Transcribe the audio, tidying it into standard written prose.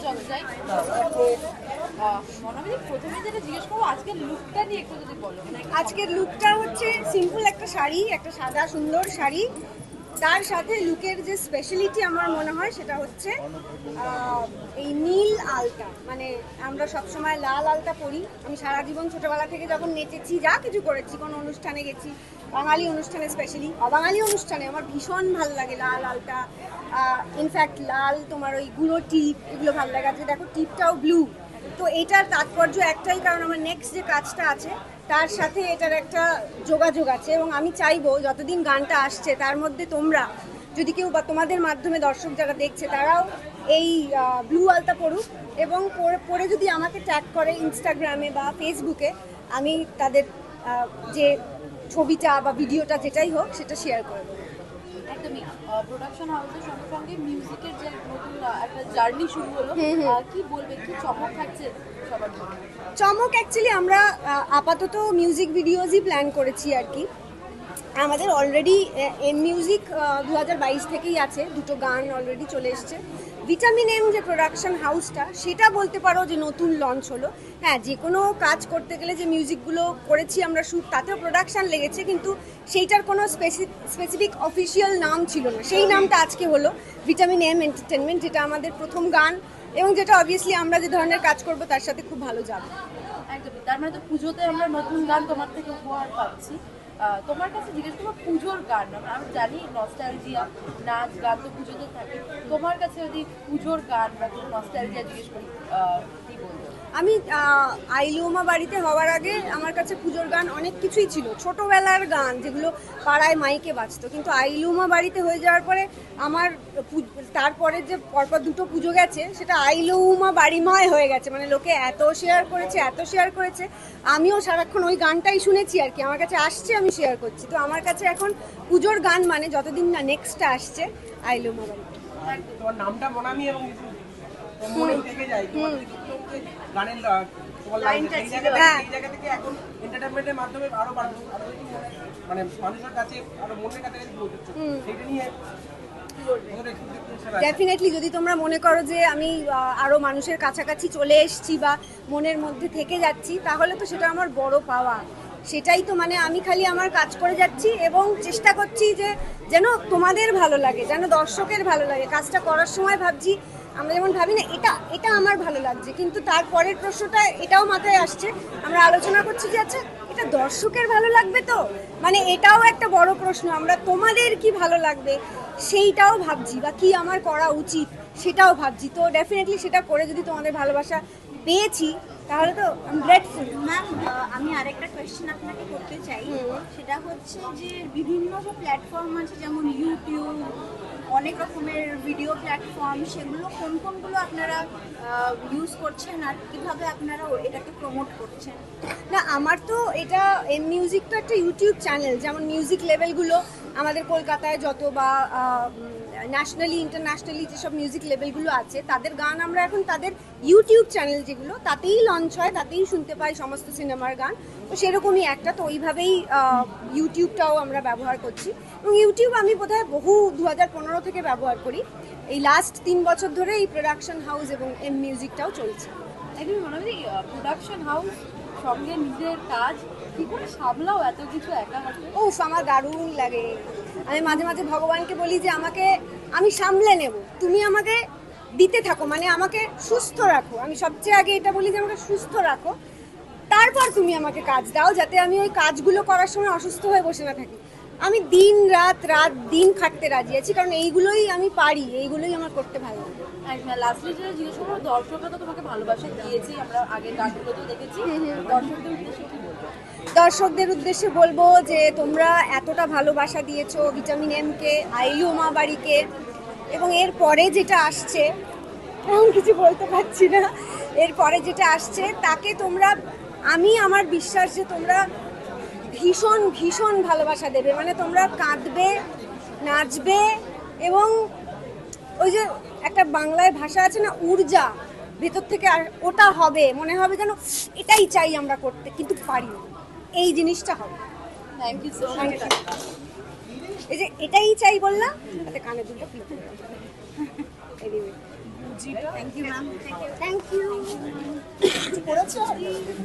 চক যাই। মনোবিদি প্রথমে যেটা জিজ্ঞেস করবো আজকের লুকটা নিয়ে একটু যদি বলো। আজকের লুকটা হচ্ছে সিম্পল একটা শাড়ি, একটা সাদা সুন্দর শাড়ি। তার সাথে লুকের যে স্পেশালিটি আমার মনে হয় সেটা হচ্ছে এই নীল আলতা। মানে আমরা সবসময় লাল আলতা পরি। আমি সারা জীবন ছোটবেলা থেকে যখন নেচেছি, যা কিছু করেছি, কোনো অনুষ্ঠানে গেছি, বাঙালি অনুষ্ঠানে স্পেশালি, অবাঙালি অনুষ্ঠানে আমার ভীষণ ভালো লাগে লাল আলতা। ইনফ্যাক্ট লাল তোমার ওই গুঁড়ো টিপ, এগুলো ভালো লাগে। আজকে দেখো টিপটাও ব্লু। তো এটার তাৎপর্য একটাই, কারণ আমার নেক্সট যে কাজটা আছে তার সাথে এটার একটা যোগাযোগ আছে। এবং আমি চাইবো যতদিন গানটা আসছে তার মধ্যে তোমরা যদি কেউ বা তোমাদের মাধ্যমে দর্শক যারা দেখছে তারাও এই ব্লু আলতা পড়ুক, এবং পরে যদি আমাকে ট্যাগ করে ইনস্টাগ্রামে বা ফেসবুকে, আমি তাদের যে ছবিটা বা ভিডিওটা যেটাই হোক সেটা শেয়ার করে দেবো। একদমই। প্রোডাকশন হাউসের সঙ্গে সঙ্গে মিউজিকের যে নতুন একটা জার্নি শুরু হলো, কি বলবে, কি চমক থাকছে সবার জন্য? চমক অ্যাকচুয়ালি আমরা আপাতত মিউজিক ভিডিওজই প্ল্যান করেছি আর কি। আমাদের অলরেডি এম মিউজিক 2022 থেকেই আছে, দুটো গান অলরেডি চলে এসছে। ভিটামিন এম যে প্রোডাকশন হাউসটা, সেটা বলতে পারো যে নতুন লঞ্চ হলো। হ্যাঁ, যে কোনো কাজ করতে গেলে যে মিউজিকগুলো করেছি আমরা শ্যুট, তাতেও প্রোডাকশান লেগেছে, কিন্তু সেইটার কোনো স্পেসিফিক অফিসিয়াল নাম ছিল না। সেই নামটা আজকে হলো ভিটামিন এম এন্টারটেনমেন্ট, যেটা আমাদের প্রথম গান, এবং যেটা অবভিয়াসলি আমরা যে ধরনের কাজ করব তার সাথে খুব ভালো যাবে। একদমই। তার মানে তো পুজোতে আমরা নতুন গান তোমার থেকে উপহার পাচ্ছি। তোমার কাছে জিজ্ঞেস করবো পুজোর গান, আমি জানি নস্টালজিয়া নাচ গান তো পুজোতে থাকে, তোমার কাছে যদি পুজোর গান বা নস্টালজিয়া জিজ্ঞেস করি কি বলবো? আমি আইলুমা বাড়িতে হওয়ার আগে আমার কাছে পুজোর গান অনেক কিছুই ছিল, ছোটবেলার গান যেগুলো পাড়ায় মাইকে বাজতো। কিন্তু আইলুমা বাড়িতে হয়ে যাওয়ার পরে আমার তারপরে যে পরপর দুটো পুজো গেছে সেটা আইলুমা বাড়িময় হয়ে গেছে। মানে লোকে এত শেয়ার করেছে, আমিও সারাক্ষণ ওই গানটাই শুনেছি আর কি, আমার কাছে আসছে, আমি শেয়ার করছি। তো আমার কাছে এখন পুজোর গান মানে যতদিন না নেক্সটটা আসছে আইলুমা বাড়িতে। তোমার নামটা মনামি এবং মনে থেকে যায় গানের তোমার লাইনটা এই জায়গা থেকে এখন এন্টারটেইনমেন্টের মাধ্যমে আরো মানে মানুষের কাছে আরো মনের কাছে পৌঁছাচ্ছে, সেটা নিয়ে ডেফিনেটলি যদি তোমরা মনে করো যে আমি আরো মানুষের কাছাকাছি চলে এসেছি বা মনের মধ্যে থেকে যাচ্ছি, তাহলে তো সেটা আমার বড় পাওয়া। সেটাই তো, মানে আমি খালি আমার কাজ করে যাচ্ছি এবং চেষ্টা করছি যে যেন তোমাদের ভালো লাগে, যেন দর্শকের ভালো লাগে। কাজটা করার সময় ভাবছি, আমরা যেমন ভাবি না এটা আমার ভালো লাগছে, কিন্তু তারপরের প্রশ্নটা এটাও মাথায় আসছে, আমরা আলোচনা করছি যে আচ্ছা এটা দর্শকের ভালো লাগবে তো, মানে এটাও একটা বড় প্রশ্ন। আমরা তোমাদের কি ভালো লাগবে সেইটাও ভাবছি, বা কি আমার করা উচিত সেটাও ভাবছি। তো ডেফিনেটলি সেটা করে যদি তোমাদের ভালোবাসা পেয়েছি তাহলে তো আমি গ্রেটফুল। ম্যাম, আমি আরেকটা কোয়েশ্চেন আপনাকে করতে চাই, সেটা হচ্ছে যে বিভিন্ন যে প্ল্যাটফর্ম আছে যেমন ইউটিউব, অনেক রকমের ভিডিও প্ল্যাটফর্ম, সেগুলো কোনগুলো আপনারা ইউজ করছেন আর কীভাবে আপনারা এটাকে প্রমোট করছেন? না, আমার তো এটা এম মিউজিক তো একটা ইউটিউব চ্যানেল, যেমন মিউজিক লেভেলগুলো আমাদের কলকাতায় যত বা ন্যাশনালি ইন্টারন্যাশনালি যেসব মিউজিক লেভেলগুলো আছে তাদের গান আমরা এখন তাদের ইউটিউব চ্যানেল যেগুলো, তাতেই লঞ্চ হয়, তাতেই শুনতে পাই সমস্ত সিনেমার গান। তো সেরকমই একটা, তো ওইভাবেই ইউটিউবটাও আমরা ব্যবহার করছি। এবং ইউটিউব আমি বোধহয় বহু 2015 থেকে ব্যবহার করি। এই লাস্ট 3 বছর ধরে এই প্রোডাকশন হাউস এবং এম মিউজিকটাও চলছে। একদমই। মনে হয় প্রোডাকশন হাউস সঙ্গে নিজের কাজ কি করে সামলাও এত কিছু একা হাতে? উফ, আমার দারুণ লাগে। আমি মাঝে মাঝে ভগবানকে বলি যে আমি সামলে নেব, তুমি আমাকে দিতে থাকো, মানে আমাকে সুস্থ রাখো। আমি সবচেয়ে আগে এটা বলি যে আমাকে সুস্থ রাখো, তারপর তুমি আমাকে কাজ দাও, যাতে আমি ওই কাজগুলো করার সময় অসুস্থ হয়ে বসে না থাকি। আমি দিন রাত খাটতে রাজি আছি, কারণ এইগুলোই আমি পারি, এইগুলোই আমার করতে ভালো লাগে। লাস্টলি যেটা জিজ্ঞেস করবো, দর্শকরা তো তোমাকে ভালোবাসা দিয়েছি, আমরা আগের গানগুলোতেও দেখেছি, দর্শকদের উদ্দেশ্যে কি বলবো? দর্শকদের উদ্দেশ্যে বলবো যে তোমরা এতটা ভালোবাসা দিয়েছো ভিটামিন এমকে, আইলুমা বাড়িকে, এবং এরপরে যেটা আসছে, আমি কিছু বলতে পারছি না, এরপরে যেটা আসছে তাকে তোমরা, আমার বিশ্বাস যে তোমরা ভীষণ ভীষণ ভালোবাসা দেবে। মানে তোমরা কাঁদবে, নাচবে, এবং ওই যে একটা বাংলায় ভাষা আছে না, ঊর্জা ভেতর থেকে ওটা হবে, মনে হবে যেন এটাই চাই আমরা করতে, কিন্তু পারি না, এই জিনিসটা হবে। Thank you so much. এই যে এটাই চাই বললাম, তাতে কানে দুটো ক্লিক করে। এনার্জিটা। Thank you ma'am thank you